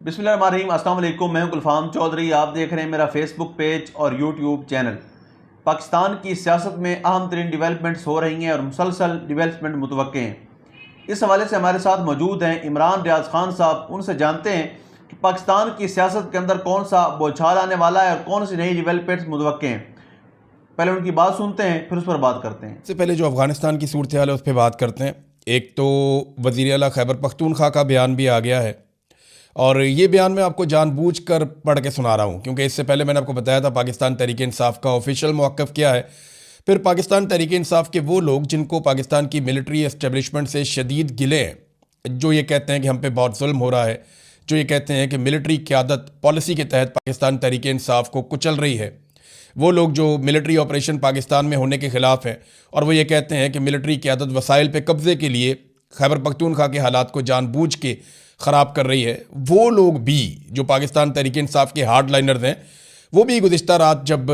बिस्मिल्लाहिर्रहमानिर्रहीम, अस्सलाम वालेकुम। मैं हूं गुलफाम चौधरी। आप देख रहे हैं मेरा फेसबुक पेज और यूट्यूब चैनल। पाकिस्तान की सियासत में अहम तरीन डिवेलपमेंट्स हो रही हैं और मुसलसल डिवेलपमेंट मुतवक्के हैं। इस हवाले से हमारे साथ मौजूद हैं इमरान रियाज खान साहब। उनसे जानते हैं कि पाकिस्तान की सियासत के अंदर कौन सा बौछार आने वाला है और कौन सी नई डिवेलपमेंट्स मुतवक्के हैं। पहले उनकी बात सुनते हैं, फिर उस पर बात करते हैं। सबसे पहले जो अफ़गानिस्तान की सूरत हाल है उस पर बात करते हैं। एक तो वज़ीर आला खैबर पख्तूनख्वा का बयान भी आ गया है और ये बयान मैं आपको जानबूझकर पढ़ के सुना रहा हूँ क्योंकि इससे पहले मैंने आपको बताया था पाकिस्तान तहरीक इंसाफ का ऑफिशियल मौक़िफ़ क्या है। फिर पाकिस्तान तहरीक इंसाफ के वो लोग जिनको पाकिस्तान की मिलिट्री एस्टेब्लिशमेंट से शदीद गिले हैं, जो ये कहते हैं कि हम पे बहुत जुल्म हो रहा है, जो ये कहते हैं कि मिलिट्री क़यादत पॉलिसी के तहत पाकिस्तान तहरीक इंसाफ को कुचल रही है, वो लोग जो मिलिट्री ऑपरेशन पाकिस्तान में होने के ख़िलाफ़ हैं और वो ये कहते हैं कि मिलिट्री क़यादत वसाइल पे कब्ज़े के लिए खैबर पख्तूनख्वा के हालात को जानबूझ के ख़राब कर रही है, वो लोग भी जो पाकिस्तान तहरीक इंसाफ के हार्ड लाइनर्स हैं, वो भी गुज़िश्ता रात जब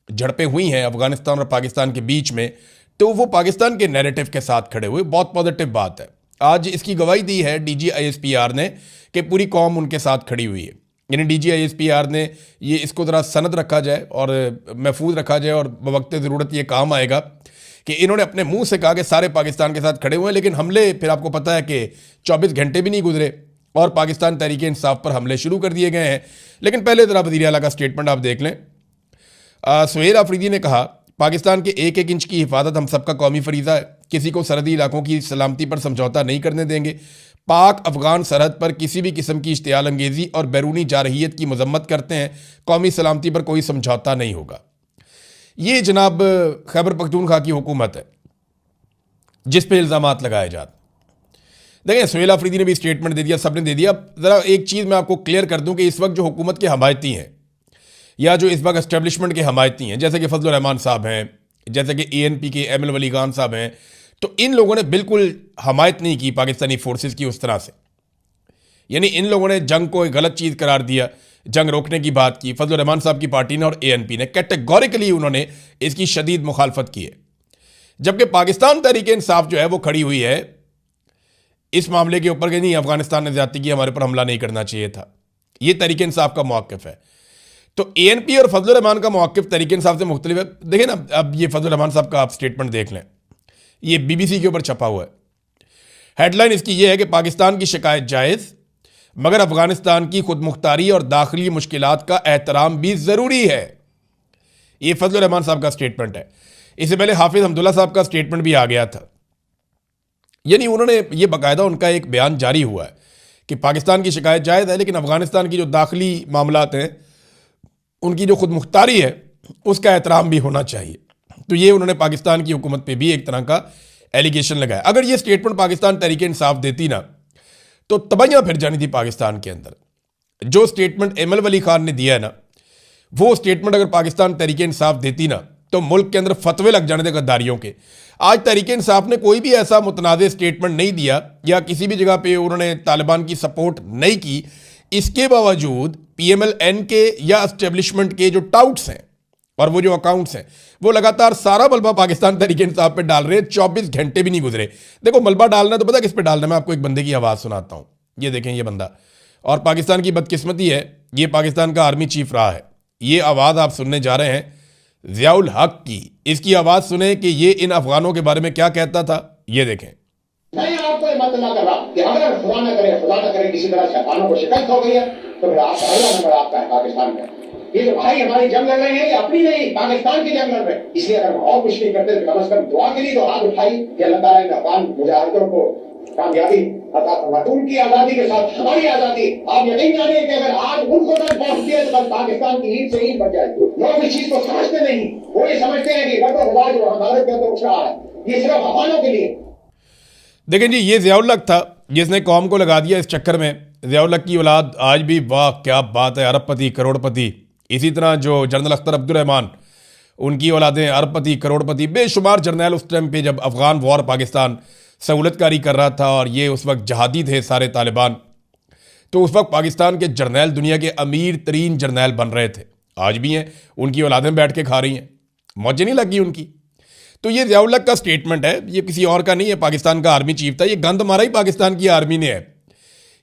झड़पें हुई हैं अफ़गानिस्तान और पाकिस्तान के बीच में, तो वो पाकिस्तान के नैरेटिव के साथ खड़े हुए। बहुत पॉजिटिव बात है। आज इसकी गवाही दी है DGISPR ने कि पूरी कौम उनके साथ खड़ी हुई है। यानी DGISPR ने ये इसको ज़रा सनद रखा जाए और महफूज रखा जाए और बवक्त ज़रूरत ये काम आएगा कि इन्होंने अपने मुंह से कहा कि सारे पाकिस्तान के साथ खड़े हुए हैं, लेकिन हमले फिर आपको पता है कि 24 घंटे भी नहीं गुजरे और पाकिस्तान तहरीक इंसाफ पर हमले शुरू कर दिए गए हैं। लेकिन पहले ज़रा वज़ीर आला का स्टेटमेंट आप देख लें। सुहेल आफरीदी ने कहा, पाकिस्तान के एक एक इंच की हिफाजत हम सबका कौमी फरीज़ा है। किसी को सरहदी इलाकों की सलामती पर समझौता नहीं करने देंगे। पाक अफगान सरहद पर किसी भी किस्म की इश्तियाल अंगेज़ी और बैरूनी जारहियत की मजम्मत करते हैं। कौमी सलामती पर कोई समझौता नहीं होगा। ये जनाब खैबर पख्तूनख्वा की हुकूमत है जिस पे इल्ज़ामात लगाए जाते। देखिए, सुहेल आफरीदी ने भी स्टेटमेंट दे दिया, सबने दे दिया। ज़रा एक चीज़ मैं आपको क्लियर कर दूं कि इस वक्त जो हुकूमत के हमायती हैं या जो इस वक्त एस्टेब्लिशमेंट के हमायती हैं, जैसे कि फजल रहमान साहब हैं, जैसे कि ANP के ML वली खान साहब हैं, तो इन लोगों ने बिल्कुल हमायत नहीं की पाकिस्तानी फोर्सेस की उस तरह से। यानी इन लोगों ने जंग को एक गलत चीज़ करार दिया, जंग रोकने की बात की फजल रहमान साहब की पार्टी ने और ANP ने। कैटेगोरिकली उन्होंने इसकी शदीद मुखालफत की है। जबकि पाकिस्तान तहरीक इंसाफ जो है वो खड़ी हुई है इस मामले के ऊपर कि नहीं, अफगानिस्तान ने ज़्यादती की, हमारे पर हमला नहीं करना चाहिए था। ये तहरीक इंसाफ का मौक़िफ़ है। तो ANP और फजल रहमान का मौक़िफ़ तहरीक इंसाफ से मुख्तलिफ है। देखें ना, अब ये फजल रहमान साहब का आप स्टेटमेंट देख लें, ये BBC के ऊपर छपा हुआ है। हेडलाइन इसकी ये है कि पाकिस्तान की शिकायत जायज़, मगर अफगानिस्तान की खुद मुख्तारी और दाखिली मुश्किलात का एहतराम भी ज़रूरी है। ये फजल रहमान साहब का स्टेटमेंट है। इससे पहले हाफिज़ हमदुल्ला साहब का स्टेटमेंट भी आ गया था। यानी उन्होंने ये बाकायदा उनका एक बयान जारी हुआ है कि पाकिस्तान की शिकायत जायज़ है, लेकिन अफगानिस्तान की जो दाखिली मामलात हैं, उनकी जो खुद मुख्तारी है, उसका एहतराम भी होना चाहिए। तो ये उन्होंने पाकिस्तान की हुकूमत पे भी एक तरह का एलिगेशन लगाया। अगर ये स्टेटमेंट पाकिस्तान तहरीक इंसाफ देती ना, तो तबाहियां फिर जानी थी पाकिस्तान के अंदर। जो स्टेटमेंट ML वली खान ने दिया है ना, वो स्टेटमेंट अगर पाकिस्तान तहरीक इंसाफ देती ना, तो मुल्क के अंदर फतवे लग जाने थे गद्दारियों के। आज तहरीक इंसाफ ने कोई भी ऐसा मुतनाज़ स्टेटमेंट नहीं दिया या किसी भी जगह पे उन्होंने तालिबान की सपोर्ट नहीं की। इसके बावजूद PMLN के या एस्टेब्लिशमेंट के जो टाउट्स हैं और वो जो अकाउंट्स हैं, वो लगातार सारा मलबा पाकिस्तान तहरीक इंसाफ पे डाल रहे हैं। 24 घंटे भी नहीं गुजरे। देखो, मलबा डालना तो पता किस पे डालना, मैं आपको एक बंदे की आवाज़ सुनाता हूँ। ये देखें, ये बंदा, और पाकिस्तान की बदकिस्मती है, ये पाकिस्तान का आर्मी चीफ रहा है। ये आवाज़ आप सुनने जा रहे हैं ज़ियाउल हक की। इसकी आवाज़ सुने कि ये इन अफगानों के बारे में क्या कहता था। ये देखें। मैं आपको मत ना कर रहा कि अगर खुदा ना करे किसी तरह शैतानों को शिकस्त हो गई है, तो फिर आपका अगला नंबर आपका है पाकिस्तान में। ये जो भाई हमारी जंग लड़ रहे हैं, ये अपनी नहीं, पाकिस्तान की जंग लड़ रहे हैं। इसलिए अगर हम और कुछ नहीं करते तो कम से कम दुआ के लिए तो हाथ उठाई कि अल्लाह ताला इन अफगान मुजाहिदों को कामयाबी अता फरमाए। उनकी आज़ादी के साथ हमारी आज़ादी। आप यकीन जानिए कि अगर आज उनको तक पहुंचती है तो कल पाकिस्तान की ईद से ईद बन जाएगी। लोग इस चीज को समझते नहीं। वो ये समझते हैं कि रब्बुल खुदा जो हमारे के अंदर उठ रहा है, ये सिर्फ अफगानों के लिए। देखें जी, ये ज़ियाउल हक था जिसने कौम को लगा दिया इस चक्कर में। ज़ियाउल हक की औलाद आज भी, वाह क्या बात है, अरबपति करोड़पति। इसी तरह जो जनरल अख्तर अब्दुर्रहमान, उनकी औलादें अरबपति करोड़पति। बेशुमार जर्नैल उस टाइम पे जब अफ़गान वॉर पाकिस्तान सहूलतकारी कर रहा था और ये उस वक्त जहादी थे सारे तालिबान, तो उस वक्त पाकिस्तान के जर्नैल दुनिया के अमीर तरीन जर्नैल बन रहे थे। आज भी हैं, उनकी औलादें बैठ के खा रही हैं, मौजें नहीं लगी उनकी। तो ये ज़ियाउल हक का स्टेटमेंट है, ये किसी और का नहीं है। पाकिस्तान का आर्मी चीफ था। ये गंद मारा ही पाकिस्तान की आर्मी ने है।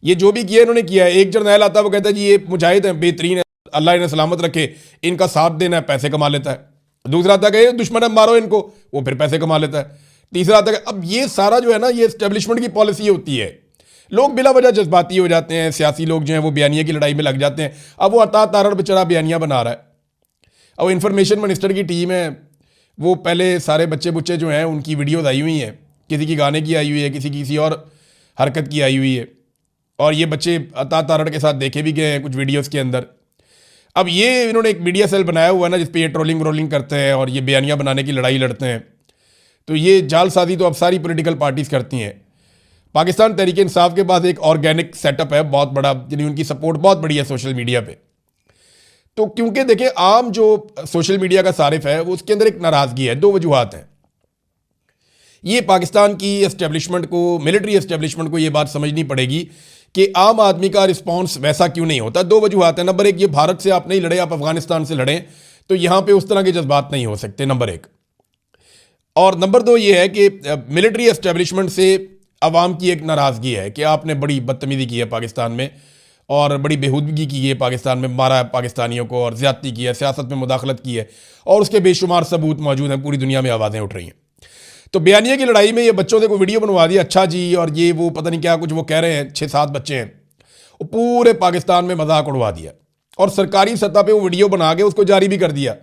ये जो भी किया इन्होंने किया है। एक जर्नैल आता है वो कहता है जी ये मुजाहिद हैं, बेहतरीन है, अल्लाह इन्हें सलामत रखे, इनका साथ देना है, पैसे कमा लेता है। दूसरा आता है दुश्मन है मारो इनको, वो फिर पैसे कमा लेता है। तीसरा आता है अब ये सारा जो है ना ये एस्टेब्लिशमेंट की पॉलिसी होती है। लोग बिला वजह जज्बाती हो जाते हैं, सियासी लोग जो हैं वो बयानिया की लड़ाई में लग जाते हैं। अब वो अता तारड़ बेचारा बयानिया बना रहा है। अब इन्फॉर्मेशन मिनिस्टर की टीम है, वो पहले सारे बच्चे बुच्चे जो हैं उनकी वीडियोज़ आई हुई हैं, किसी की गाने की आई हुई है, किसी की किसी और हरकत की आई हुई है, और ये बच्चे अता तारड़ के साथ देखे भी गए हैं कुछ वीडियोज़ के अंदर। अब ये इन्होंने एक मीडिया सेल बनाया हुआ है ना जिस पे ये ट्रोलिंग व्रोलिंग करते हैं और ये बयानियाँ बनाने की लड़ाई लड़ते हैं। तो ये जालसाजी तो अब सारी पॉलिटिकल पार्टीज़ करती हैं। पाकिस्तान तहरीक इंसाफ के पास एक ऑर्गेनिक सेटअप है बहुत बड़ा, यानी उनकी सपोर्ट बहुत बड़ी है सोशल मीडिया पे। तो क्योंकि देखिए आम जो सोशल मीडिया का सारिफ है वो उसके अंदर एक नाराज़गी है, दो वजूहात हैं। ये पाकिस्तान की एस्टेब्लिशमेंट को, मिलिट्री एस्टेब्लिशमेंट को ये बात समझनी पड़ेगी कि आम आदमी का रिस्पॉन्स वैसा क्यों नहीं होता। दो वजूहात हैं। नंबर एक, ये भारत से आप नहीं लड़े, आप अफगानिस्तान से लड़ें, तो यहाँ पे उस तरह के जज्बात नहीं हो सकते, नंबर एक। और नंबर दो ये है कि मिलिट्री एस्टेब्लिशमेंट से अवाम की एक नाराज़गी है कि आपने बड़ी बदतमीज़ी की है पाकिस्तान में और बड़ी बेहूदगी की है पाकिस्तान में, मारा है पाकिस्तानियों को और ज़्यादती की है, सियासत में मुदाखलत की है, और उसके बेशुमार सबूत मौजूद हैं, पूरी दुनिया में आवाज़ें उठ रही हैं। तो बयानिया की लड़ाई में ये बच्चों ने कोई वीडियो बनवा दिया, अच्छा जी, और ये वो पता नहीं क्या कुछ वो कह रहे हैं, 6-7 बच्चे हैं, वो पूरे पाकिस्तान में मजाक उड़वा दिया और सरकारी सतह पे वो वीडियो बना के उसको जारी भी कर दिया।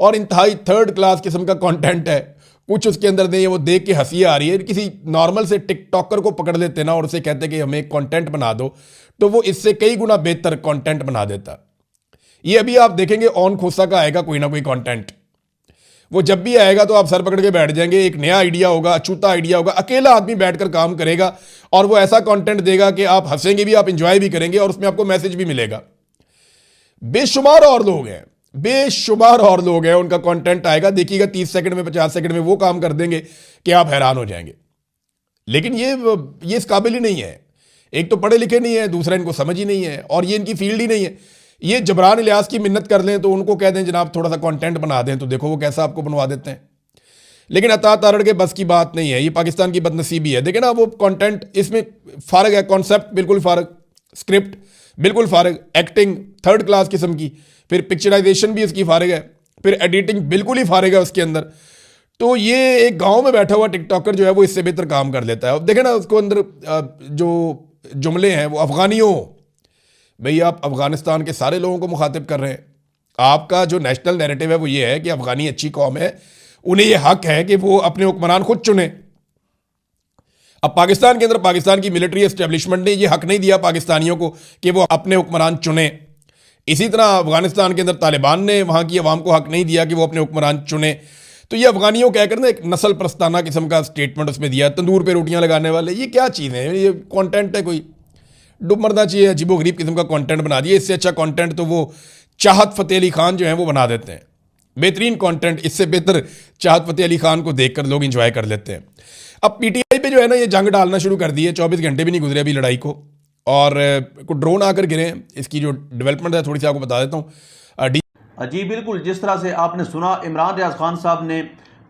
और इंतहाई थर्ड क्लास किस्म का कंटेंट है, कुछ उसके अंदर नहीं है, वो देख के हंसी आ रही है। किसी नॉर्मल से टिकटॉकर को पकड़ लेते ना और उसे कहते कि हमें कंटेंट बना दो, तो वो इससे कई गुना बेहतर कंटेंट बना देता। ये अभी आप देखेंगे ऑन खोसा का आएगा कोई ना कोई कंटेंट, वो जब भी आएगा तो आप सर पकड़ के बैठ जाएंगे। एक नया आइडिया होगा, अछूता आइडिया होगा, अकेला आदमी बैठकर काम करेगा और वो ऐसा कंटेंट देगा कि आप हंसेंगे भी, आप इंजॉय भी करेंगे और उसमें आपको मैसेज भी मिलेगा। बेशुमार और लोग हैं, बेशुमार और लोग हैं, उनका कंटेंट आएगा, देखिएगा 30 सेकंड में 50 सेकंड में वो काम कर देंगे कि आप हैरान हो जाएंगे। लेकिन ये इस काबिल ही नहीं है। एक तो पढ़े लिखे नहीं है, दूसरा इनको समझ ही नहीं है और ये इनकी फील्ड ही नहीं है। ये जबरान इलियास की मिन्नत कर लें तो उनको कह दें जनाब थोड़ा सा कंटेंट बना दें, तो देखो वो कैसा आपको बनवा देते हैं। लेकिन अता तारड़ के बस की बात नहीं है, ये पाकिस्तान की बदनसीबी है। देखें ना, वो कंटेंट इसमें फारग है, कॉन्सेप्ट बिल्कुल फारग, स्क्रिप्ट बिल्कुल फारग, एक्टिंग थर्ड क्लास किस्म की, फिर पिक्चराइजेशन भी इसकी फारग है, फिर एडिटिंग बिल्कुल ही फारग है उसके अंदर। तो ये एक गाँव में बैठा हुआ टिकटॉकर जो है वो इससे बेहतर काम कर लेता है। देखें ना उसको अंदर जो जुमले हैं वो अफगानियों, भाई आप अफगानिस्तान के सारे लोगों को मुखातिब कर रहे हैं। आपका जो नेशनल नैरेटिव है वो ये है कि अफगानी अच्छी कौम है, उन्हें ये हक है कि वो अपने हुक्मरान खुद चुने। अब पाकिस्तान के अंदर पाकिस्तान की मिलिट्री एस्टेब्लिशमेंट ने ये हक नहीं दिया पाकिस्तानियों को कि वो अपने हुक्मरान चुने। इसी तरह अफगानिस्तान के अंदर तालिबान ने वहाँ की अवाम को हक नहीं दिया कि वो अपने हुक्मरान चुने। तो ये अफगानियों कहकर ना एक नस्ल प्रस्ताना किस्म का स्टेटमेंट उसमें दिया, तंदूर पे रोटियां लगाने वाले, ये क्या चीज़ है? ये कंटेंट है कोई? डूब मरना चाहिए, अजीबो गरीब किस्म का कंटेंट बना दिया। इससे अच्छा कंटेंट तो वो चाहत फ़तेह अली खान जो है वो बना देते हैं, बेहतरीन कंटेंट। इससे बेहतर चाहत फ़तेह अली खान को देखकर लोग इंजॉय कर लेते हैं। अब पीटीआई पे जो है ना ये जंग डालना शुरू कर दी है, 24 घंटे भी नहीं गुजरे अभी लड़ाई को, और कुछ ड्रोन आकर गिरे। इसकी जो डेवलपमेंट है थोड़ी सी आपको बता देता हूँ। जी बिल्कुल, जिस तरह से आपने सुना, इमरान रियाज खान साहब ने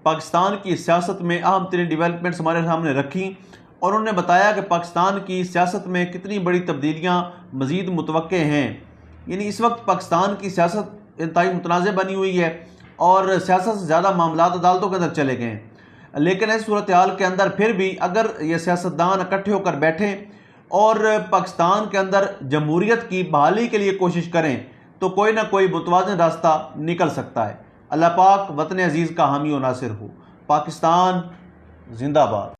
पाकिस्तान की सियासत में अहम तरीन डेवलपमेंट्स हमारे सामने रखी और उन्होंने बताया कि पाकिस्तान की सियासत में कितनी बड़ी तब्दीलियाँ मज़ीद मुतवक्के हैं। यानी इस वक्त पाकिस्तान की सियासत इंतहाई मुतनाज़ बनी हुई है और सियासत से ज़्यादा मामलात अदालतों के अंदर चले गए हैं। लेकिन इस सूरत हाल के अंदर फिर भी अगर ये सियासतदान इकट्ठे होकर बैठें और पाकिस्तान के अंदर जमहूरियत की बहाली के लिए कोशिश करें तो कोई ना कोई मुतवाज़िन रास्ता निकल सकता है। अल्लाह पाक वतन अजीज़ का हामी और नासिर हो। पाकिस्तान जिंदाबाद।